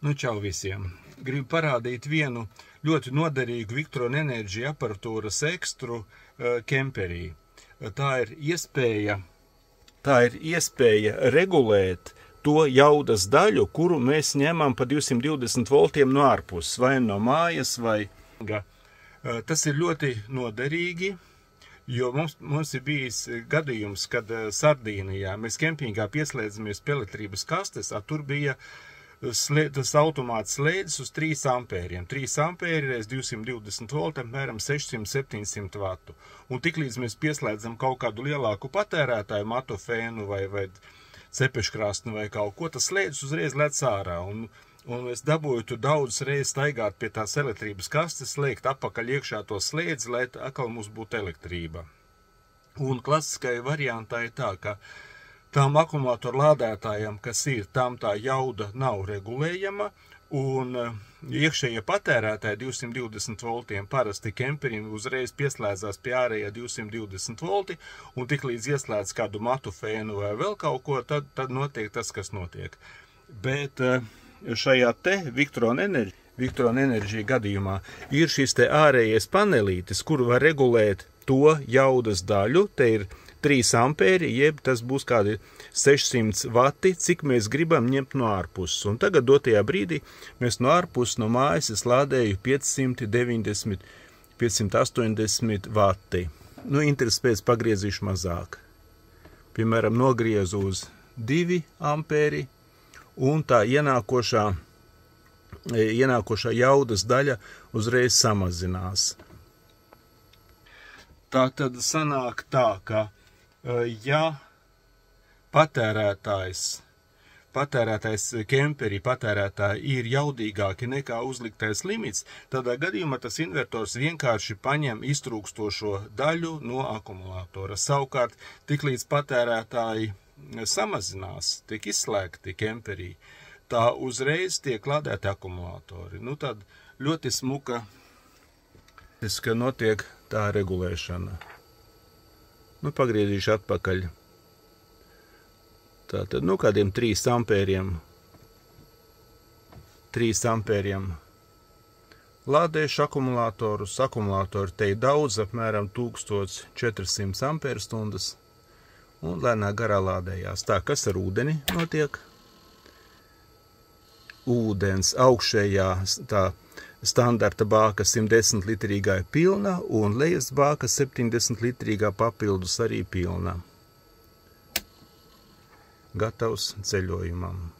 Nu, čau visiem! Gribu parādīt vienu ļoti noderīgu Victron Energy aparatūras ekstru kemperī. Tā ir iespēja regulēt to jaudas daļu, kuru mēs ņemam pa 220 voltiem no ārpuses, vai no mājas, vai... Tas ir ļoti noderīgi, jo mums ir bijis gadījums, kad Sardīnijā mēs kempingā pieslēdzamies pie elektrības kastes, tur bija tas automāts slēdzis uz 3 ampēriem. 3 ampēri reiz 220 volti, apmēram 600-700 vatu. Un tiklīdz mēs pieslēdzam kaut kādu lielāku patērētāju, matofēnu vai cepeškrāsnu vai kaut ko, tas slēdzis uzreiz lec ārā. Un es dabūju tur daudz reizes staigāt pie tās elektrības kastes, liekt apakaļ iekšā to slēdzi, lai atkal mums būtu elektrība. Un klasiskai variantā ir tā, ka tām akumulātoru lādētājiem, kas ir, tām tā jauda nav regulējama, un iekšējie patērētāji 220 voltiem parasti kemperim uzreiz pieslēdzās pie ārējā 220 volti, un tiklīdz ieslēdz kādu matufēnu vai vēl kaut ko, tad notiek tas, kas notiek. Bet šajā te Victron Energy gadījumā ir šis te ārējais panelītis, kuru var regulēt to jaudas daļu. Te ir 3 ampēri, jeb tas būs kādi 600 vati, cik mēs gribam ņemt no ārpuses. Un tagad dotajā brīdī mēs no ārpuses, no mājas, es lādēju 590, 580 vati. Nu, interesi pēc pagriezīšu mazāk. Piemēram, nogriezu uz 2 ampēri, un tā ienākošā jaudas daļa uzreiz samazinās. Tā tad sanāk tā, ka ja patērētājs kemperī ir jaudīgāki nekā uzliktais limits, tādā gadījumā tas invertors vienkārši paņem iztrūkstošo daļu no akumulātora. Savukārt, tiklīdz patērētāji samazinās, tiek izslēgti kemperī, tā uzreiz tiek lādēti akumulātori. Nu tad ļoti smuka, ka notiek tā regulēšana. Nu, pagriezīšu atpakaļ. Tātad, nu, kādiem 3 ampēriem lādēšu akumulātorus. Akumulātori te ir daudz, apmēram 1400 ampērstundas, un lēnā garā lādējās. Tā, kas ar ūdeni notiek? Ūdens augšējā tā standarta bāka 110 litrīgā ir pilna, un lejas bāka 70 litrīgā papildus arī pilna. Gatavs ceļojumam.